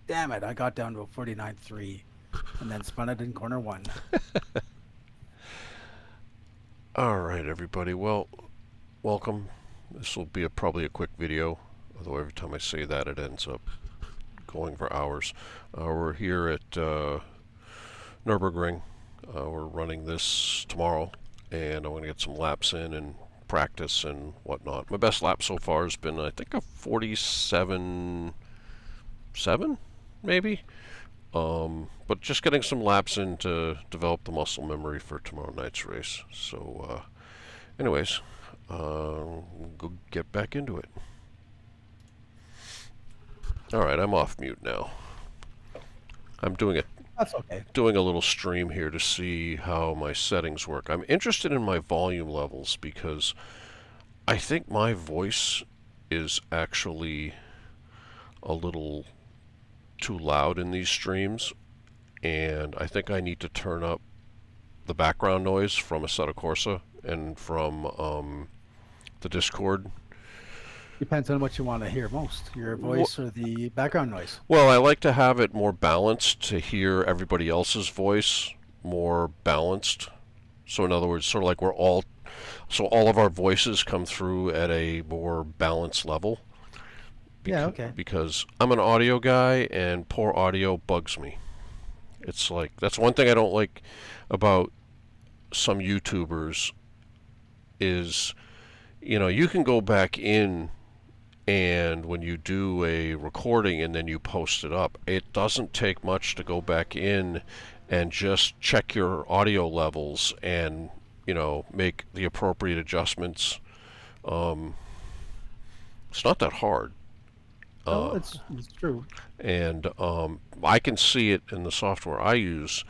Damn it, I got down to a 49.3 and then spun it in corner one. All right, everybody. Well, welcome. This will be probably a quick video, although every time I say that, it ends up going for hours. We're here at Nürburgring. We're running this tomorrow, and I want to get some laps in and practice and whatnot. My best lap so far has been, I think, a 47.7, maybe. But just getting some laps in to develop the muscle memory for tomorrow night's race. So, anyways, go get back into it. All right, I'm off mute now. I'm doing That's okay. a little stream here to see how my settings work. I'm interested in my volume levels because I think my voice is actually a little too loud in these streams, and I think I need to turn up the background noise from Assetto Corsa and from the Discord. Depends on what you want to hear most, your voice or the background noise. Well, I like to have it more balanced to hear everybody else's voice more balanced. So in other words, sort of like so all of our voices come through at a more balanced level. Yeah, okay. Because I'm an audio guy and poor audio bugs me. It's like, that's one thing I don't like about some YouTubers is, you can go back in and when you do a recording and then you post it up, it doesn't take much to go back in and just check your audio levels and, make the appropriate adjustments. It's not that hard. Oh, it's true. And I can see it in the software I use.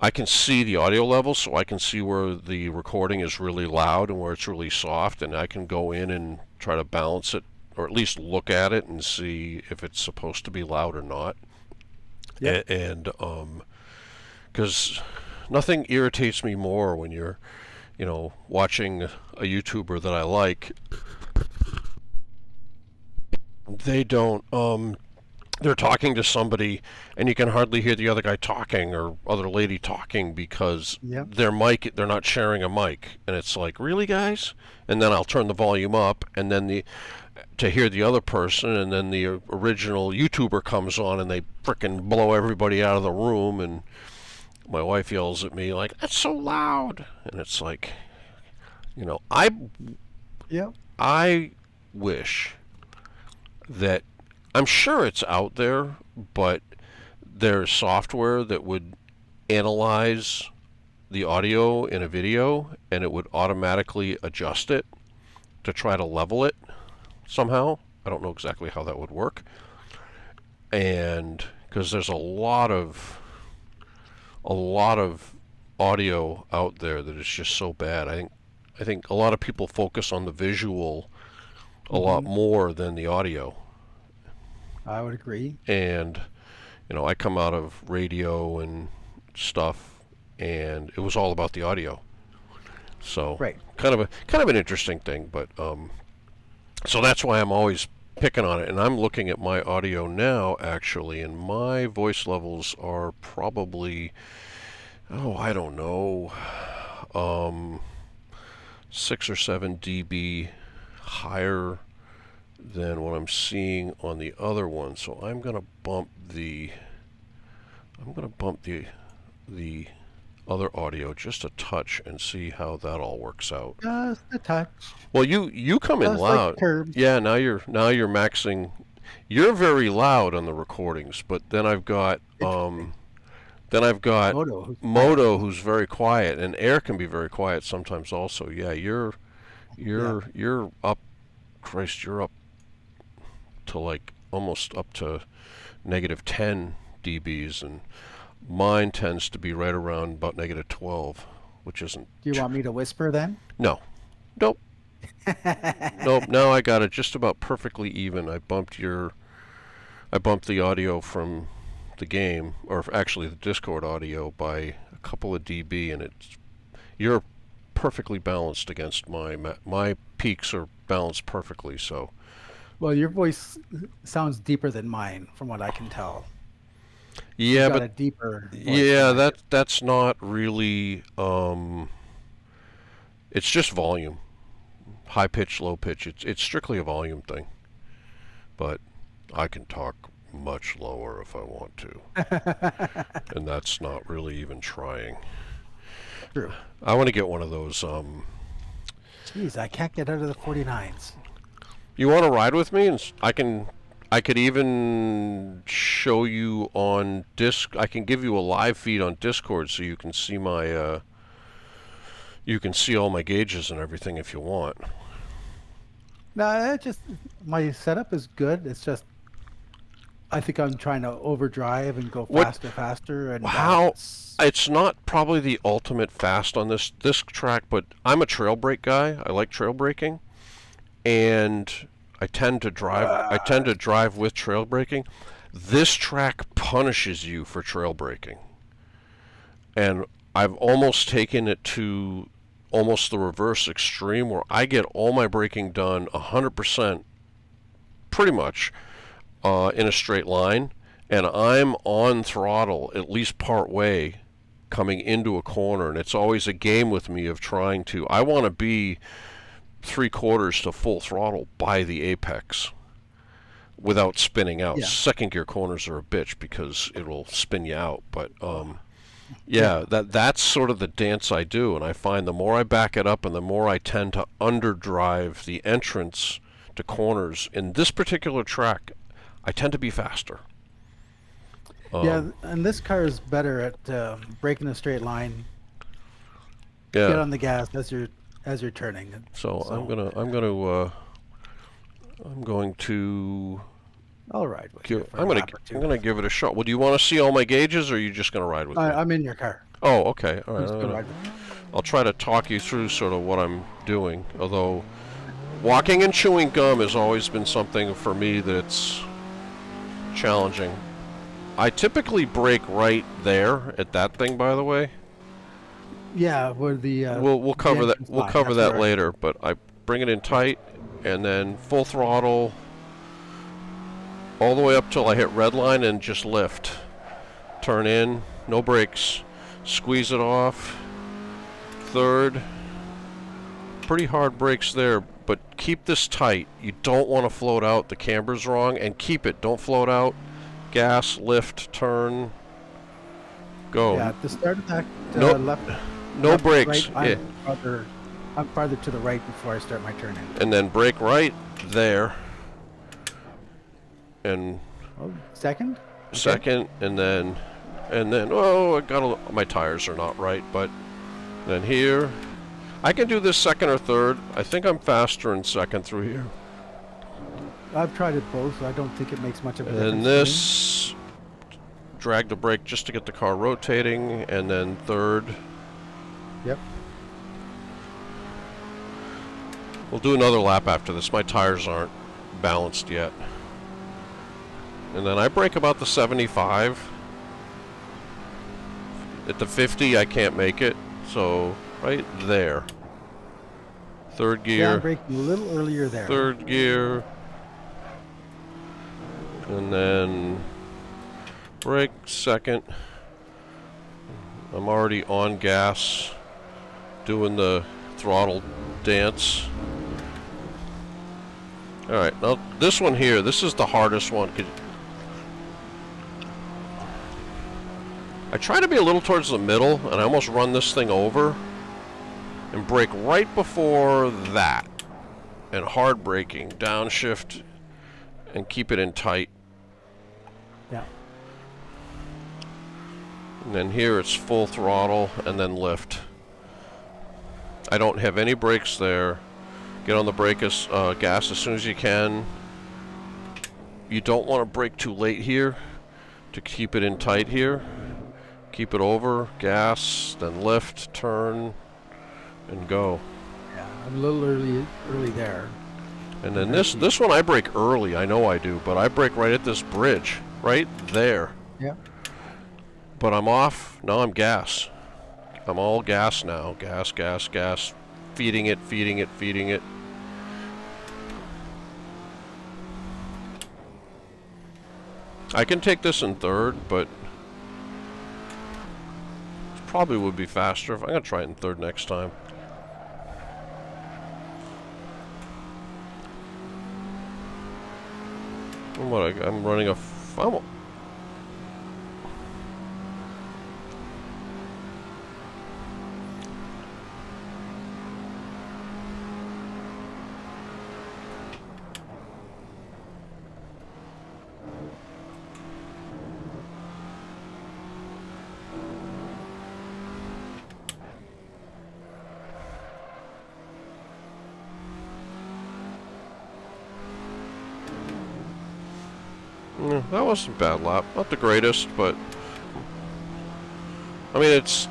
I can see the audio levels, so I can see where the recording is really loud and where it's really soft, and I can go in and try to balance it, or at least look at it and see if it's supposed to be loud or not. Yeah. And because nothing irritates me more when you're, watching a YouTuber that I like. They don't, they're talking to somebody and you can hardly hear the other guy talking or other lady talking because Yep. they're not sharing a mic. And it's like, really, guys? And then I'll turn the volume up and then to hear the other person, and then the original YouTuber comes on and they frickin' blow everybody out of the room, and my wife yells at me like, that's so loud. And it's like, Yep. I wish that, I'm sure it's out there, but there's software that would analyze the audio in a video and it would automatically adjust it to try to level it somehow. I don't know exactly how that would work. And because there's a lot of audio out there that is just so bad. I think a lot of people focus on the visual a lot more than the audio. I would agree. And I come out of radio and stuff, and it was all about the audio. So Right. kind of an interesting thing, but so that's why I'm always picking on it. And I'm looking at my audio now actually, and my voice levels are probably, I don't know, 6 or 7 dB higher than what I'm seeing on the other one. So I'm gonna bump the other audio just a touch and see how that all works out. Just a touch. Well, you come in Just loud. like curbs. Yeah, now you're maxing. You're very loud on the recordings, but then I've got Moto, who's very quiet, and Air can be very quiet sometimes also. Yeah, you're up. Christ, you're up to like almost up to -10 dBs, and mine tends to be right around about -12, which isn't. Do you want me to whisper then? No, nope, nope. Now I got it just about perfectly even. I bumped the audio from the game, or actually the Discord audio, by a couple of dB, and you're perfectly balanced against my peaks are balanced perfectly. So Well, your voice sounds deeper than mine, from what I can tell. Yeah, got but a deeper voice. yeah, than I do. that's not really. It's just volume, high pitch, low pitch. It's strictly a volume thing. But I can talk much lower if I want to, and that's not really even trying. True. I want to get one of those. Jeez, I can't get out of the 49s. You want to ride with me? And I could even show you on disc. I can give you a live feed on Discord so you can see my. You can see all my gauges and everything if you want. No, it just my setup is good. It's just I think I'm trying to overdrive and go What? faster, and How? It's not probably the ultimate fast on this track, but I'm a trail brake guy. I like trail braking, and I tend to drive. I tend to drive with trail braking. This track punishes you for trail braking, and I've almost taken it to almost the reverse extreme, where I get all my braking done 100%, pretty much, in a straight line, and I'm on throttle at least part way coming into a corner, and it's always a game with me of trying to. I want to be 3/4 to full throttle by the apex without spinning out. Yeah. Second gear corners are a bitch because it'll spin you out, but yeah, that's sort of the dance I do, and I find the more I back it up and the more I tend to underdrive the entrance to corners in this particular track, I tend to be faster. Yeah, and this car is better at breaking a straight line. Yeah. Get on the gas as you're turning. So I'm going to I'll ride with give, you for I'm a gonna lap or two. I'm gonna give it a shot. Well, do you want to see all my gauges, or are you just gonna ride with me? I'm in your car. Oh, okay. All I'm right. just gonna ride with you. I'll try to talk you through sort of what I'm doing. Although walking and chewing gum has always been something for me that's challenging. I typically brake right there at that thing, by the way. Yeah, where the We'll cover that. entrance We'll line, cover that's that where- later. But I bring it in tight, and then full throttle all the way up till I hit red line, and just lift. Turn in, no brakes. Squeeze it off. Third. Pretty hard brakes there, but keep this tight. You don't want to float out. The camber's wrong, and keep it. Don't float out. Gas, lift, turn, go. Yeah, at the start of that Nope. left. No left, brakes. Right, Yeah. I'm farther to the right before I start my turn in. And then brake right there. And Oh, second? Okay. second, and then oh, my tires are not right, but then here. I can do this second or third. I think I'm faster in second through here. I've tried it both, so I don't think it makes much of a difference. And to me. this, drag the brake just to get the car rotating, and then third. Yep. We'll do another lap after this. My tires aren't balanced yet. And then I brake about the 75. At the 50, I can't make it. So, right there. Third Yeah, gear. I'm braking a little earlier there. Third gear. And then brake second. I'm already on gas, doing the throttle dance. Alright, now this one here, this is the hardest one. I try to be a little towards the middle, and I almost run this thing over and brake right before that. And hard braking, downshift, and keep it in tight. Yeah. And then here it's full throttle and then lift. I don't have any brakes there. Get on the gas as soon as you can. You don't want to brake too late here to keep it in tight here. Keep it over, gas, then lift, turn, and go. Yeah, I'm a little early there. And then this one I brake early, I know I do, but I brake right at this bridge, right there. Yeah. But I'm off, now I'm gas. I'm all gas now, gas, gas, gas. Feeding it, feeding it, feeding it. I can take this in third, but probably would be faster. I'm gonna try it in third next time. I'm running a. That wasn't a bad lap. Not the greatest, but I mean, it's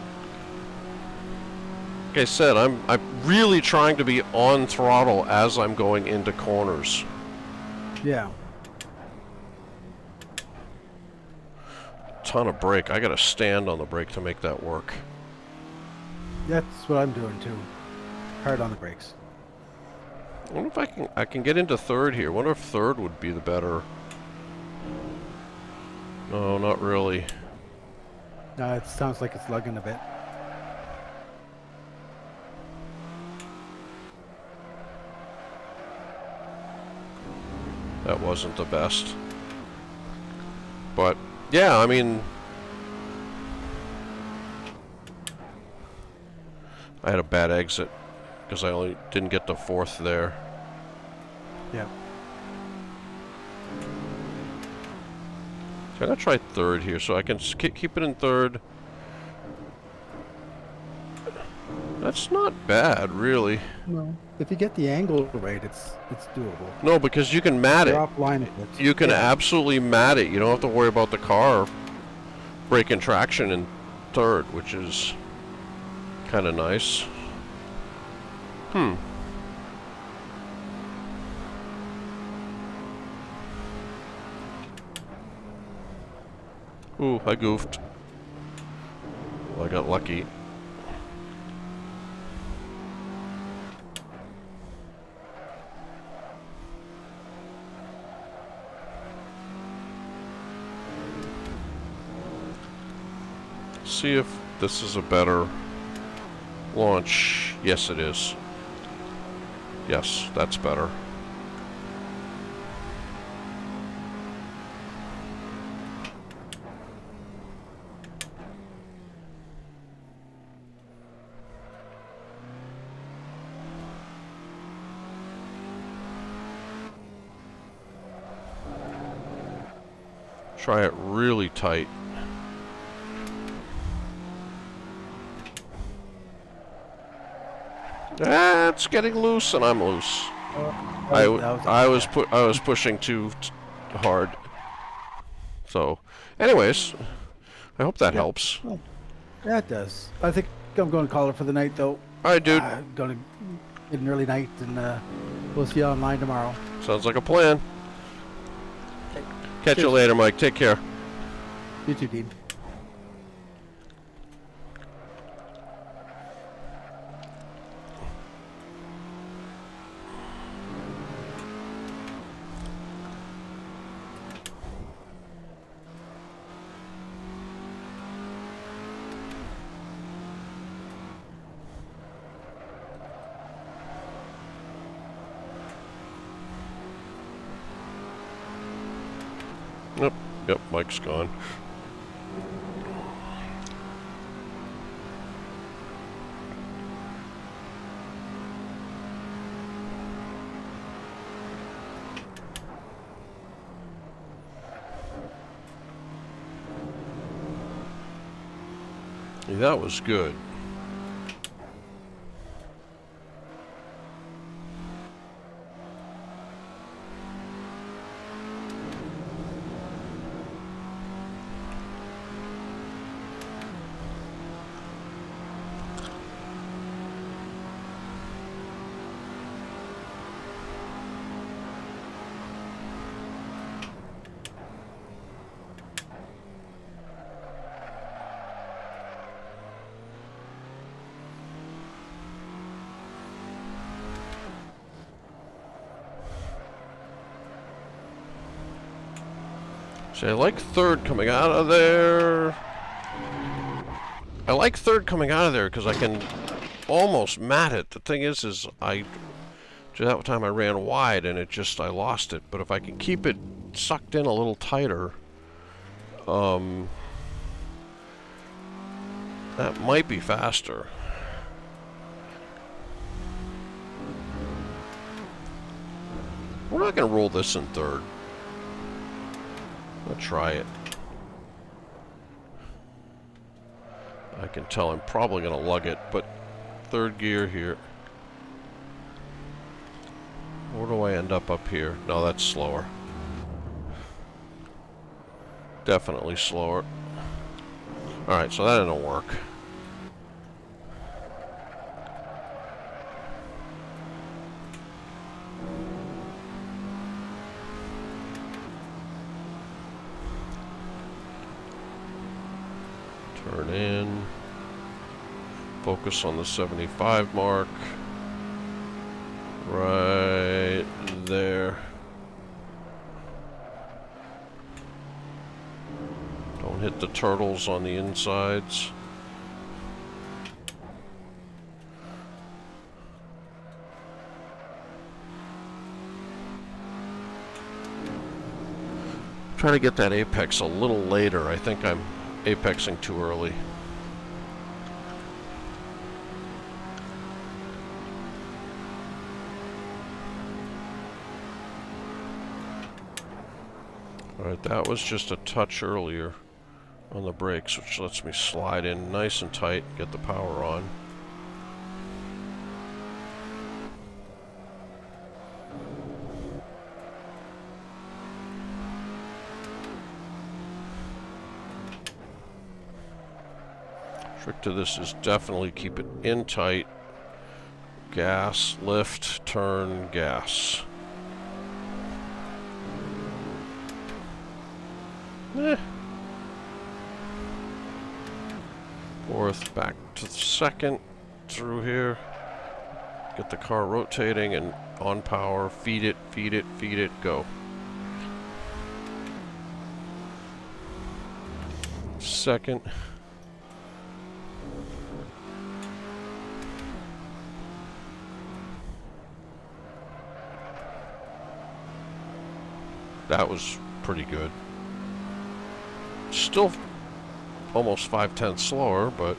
like I said, I'm really trying to be on throttle as I'm going into corners. Yeah. Ton of brake. I gotta stand on the brake to make that work. That's what I'm doing too. Hard on the brakes. I wonder if I can get into third here. I wonder if third would be the better. No, not really. No, it sounds like it's lugging a bit. That wasn't the best. But, yeah, I mean... I had a bad exit because I only didn't get the fourth there. Yeah. So I'm going to try third here so I can keep it in third. That's not bad, really. No. If you get the angle right, it's doable. No, because you can mat You're it. offline a bit. You can absolutely mat it. You don't have to worry about the car braking traction in third, which is kind of nice. Ooh, I goofed. Well, I got lucky. See if this is a better launch. Yes, it is. Yes, that's better. Try it really tight. It's getting loose, and I'm loose. I was pushing too hard. So, anyways, I hope that helps. Well, yeah, it does. I think I'm going to call it for the night, though. All right, dude. Going to get an early night, and we'll see you online tomorrow. Sounds like a plan. Catch you Cheers. later, Mike. Take care. You too, Dean. Yep, Mike's gone. Yeah, that was good. See, I like third coming out of there. I like third coming out of there because I can almost mat it. The thing is that time I ran wide and I lost it. But if I can keep it sucked in a little tighter, that might be faster. We're not going to roll this in third. I'll try it. I can tell I'm probably going to lug it, but third gear here. Where do I end up here? No, that's slower. Definitely slower. Alright, so that didn't work. Turn in. Focus on the 75 mark. Right there. Don't hit the turtles on the insides. Try to get that apex a little later. I think I'm apexing too early. Alright, that was just a touch earlier on the brakes, which lets me slide in nice and tight, get the power on. Trick to this is definitely keep it in tight. Gas, lift, turn, gas. Fourth, back to the second, through here. Get the car rotating and on power. Feed it, feed it, feed it, go. Second. That was pretty good. Still almost 5/10 slower, but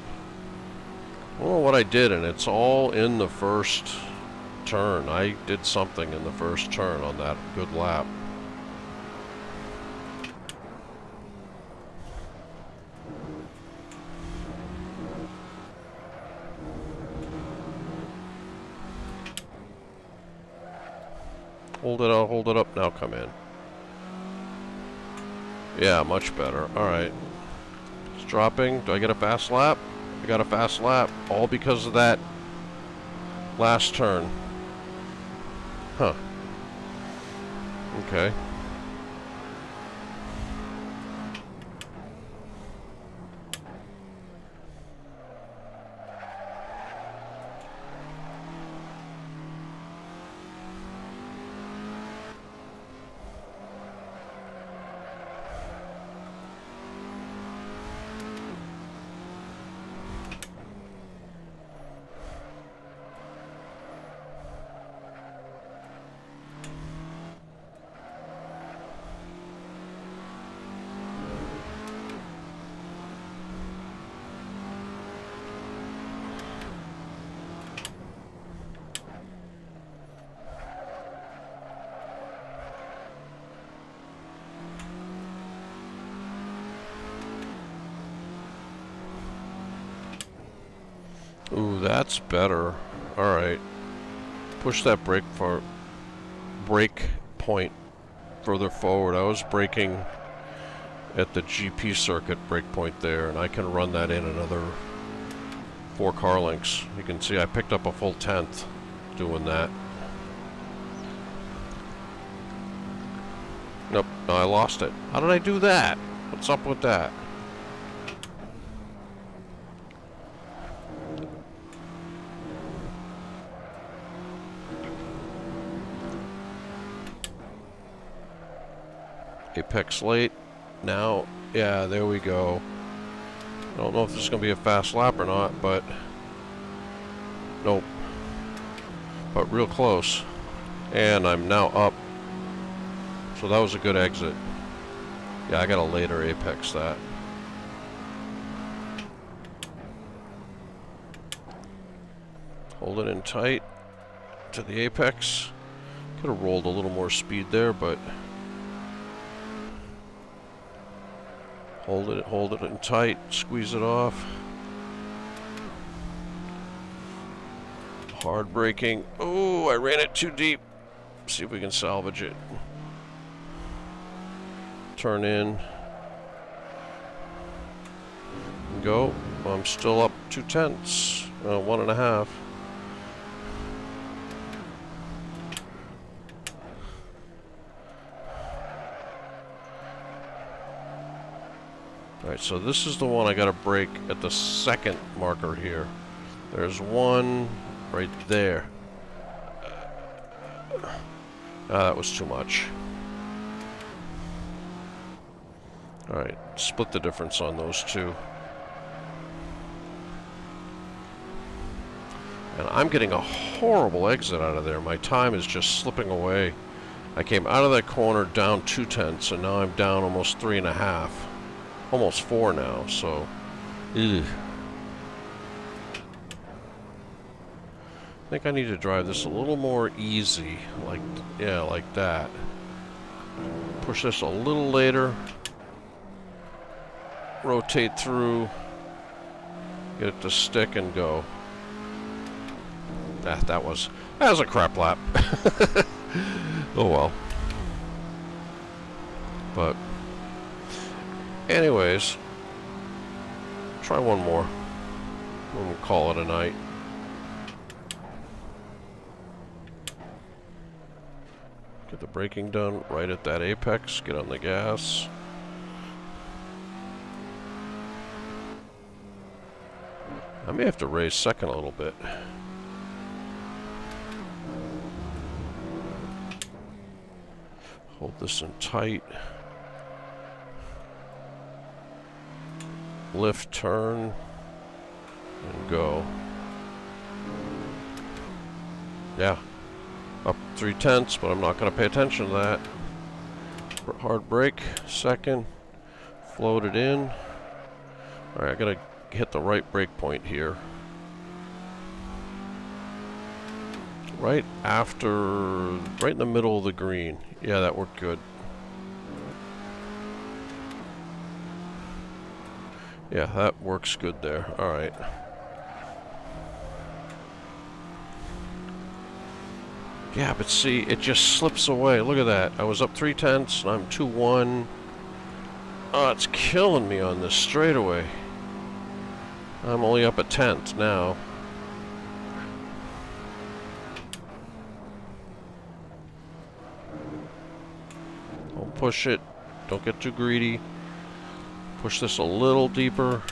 I don't know what I did, and it's all in the first turn. I did something in the first turn on that good lap. Hold it up, now come in. Yeah, much better. Alright. It's dropping. Do I get a fast lap? I got a fast lap. All because of that last turn. Huh. Okay. Ooh, that's better. Alright. Push that brake point further forward. I was braking at the GP circuit brake point there, and I can run that in another 4 car lengths. You can see I picked up a full 10th doing that. Nope, no, I lost it. How did I do that? What's up with that? Apex late. Now, yeah, there we go. I don't know if this is going to be a fast lap or not, but nope. But real close. And I'm now up. So that was a good exit. Yeah, I got to later apex that. Hold it in tight to the apex. Could have rolled a little more speed there, but hold it in tight, squeeze it off. Hard braking. Oh, I ran it too deep. See if we can salvage it. Turn in. Go. I'm still up 2/10, 1.5. Alright, so this is the one I gotta brake at the second marker here. There's one right there. That was too much. Alright, split the difference on those two. And I'm getting a horrible exit out of there. My time is just slipping away. I came out of that corner down 2/10, and now I'm down almost 3.5. Almost 4 now, so... Ugh. I think I need to drive this a little more easy, like, yeah, like that. Push this a little later. Rotate through. Get it to stick and go. That was a crap lap. Oh well. But anyways, try one more. We'll call it a night. Get the braking done right at that apex. Get on the gas. I may have to raise second a little bit. Hold this in tight. Lift, turn, and go. Yeah. Up 3/10, but I'm not going to pay attention to that. Hard brake, second. Float it in. Alright, I got to hit the right brake point here. Right in the middle of the green. Yeah, that worked good. Yeah, that works good there. Alright. Yeah, but see, it just slips away. Look at that. I was up 3/10, and I'm 2-1. Oh, it's killing me on this straightaway. I'm only up a 1/10 now. Don't push it. Don't get too greedy. Push this a little deeper.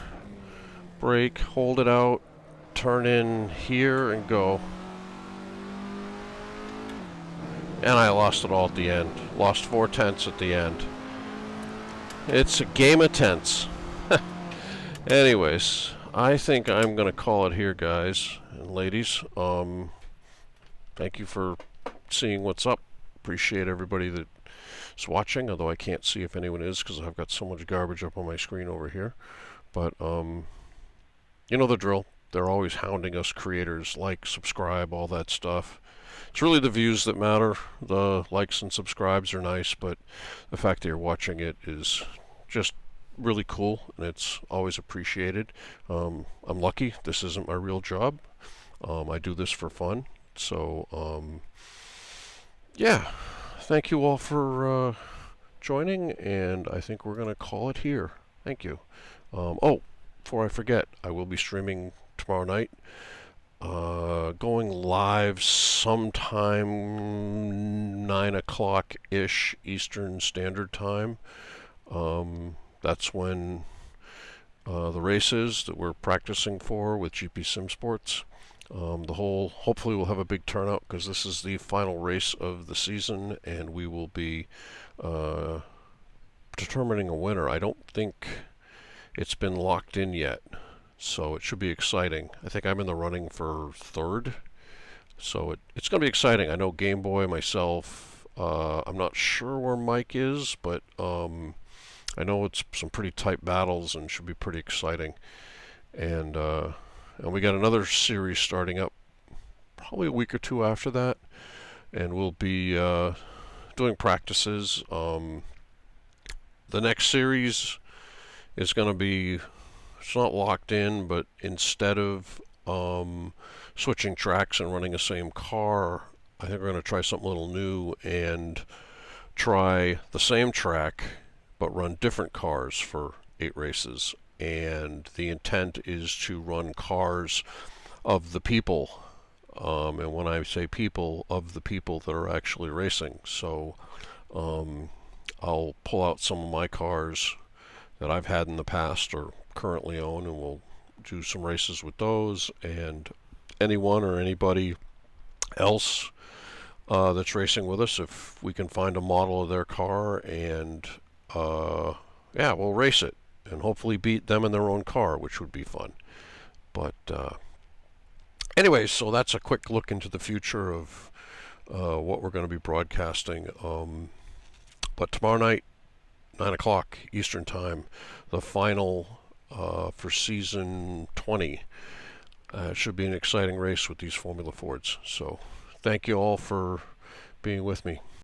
Brake, hold it out, turn in here and go. And I lost it all at the end. Lost 4/10 at the end. It's a game of tenths. Anyways, I think I'm going to call it here, guys and ladies. Thank you for seeing what's up. Appreciate everybody that's watching, although I can't see if anyone is because I've got so much garbage up on my screen over here. But, you know the drill. They're always hounding us creators, like, subscribe, all that stuff. It's really the views that matter. The likes and subscribes are nice, but the fact that you're watching it is just really cool, and it's always appreciated. I'm lucky. This isn't my real job. I do this for fun. So, yeah. Thank you all for joining, and I think we're going to call it here. Thank you. Oh, before I forget, I will be streaming tomorrow night. Going live sometime 9 o'clock-ish Eastern Standard Time. That's when the race is that we're practicing for with GP Simsports. Hopefully we'll have a big turnout because this is the final race of the season, and we will be determining a winner. I don't think it's been locked in yet. So it should be exciting. I think I'm in the running for third. So it's going to be exciting. I know Game Boy, myself. I'm not sure where Mike is, but I know it's some pretty tight battles and should be pretty exciting. And we got another series starting up probably a week or two after that, and we'll be doing practices. The next series is going to be, it's not locked in, but instead of switching tracks and running the same car, I think we're going to try something a little new and try the same track but run different cars for 8 races. And the intent is to run cars of the people. And when I say people, of the people that are actually racing. So I'll pull out some of my cars that I've had in the past or currently own, and we'll do some races with those. And anyone or anybody else that's racing with us, if we can find a model of their car, and yeah, we'll race it and hopefully beat them in their own car, which would be fun. But anyways, so that's a quick look into the future of what we're going to be broadcasting. But tomorrow night, 9 o'clock Eastern Time, the final for season 20. It should be an exciting race with these Formula Fords. So thank you all for being with me.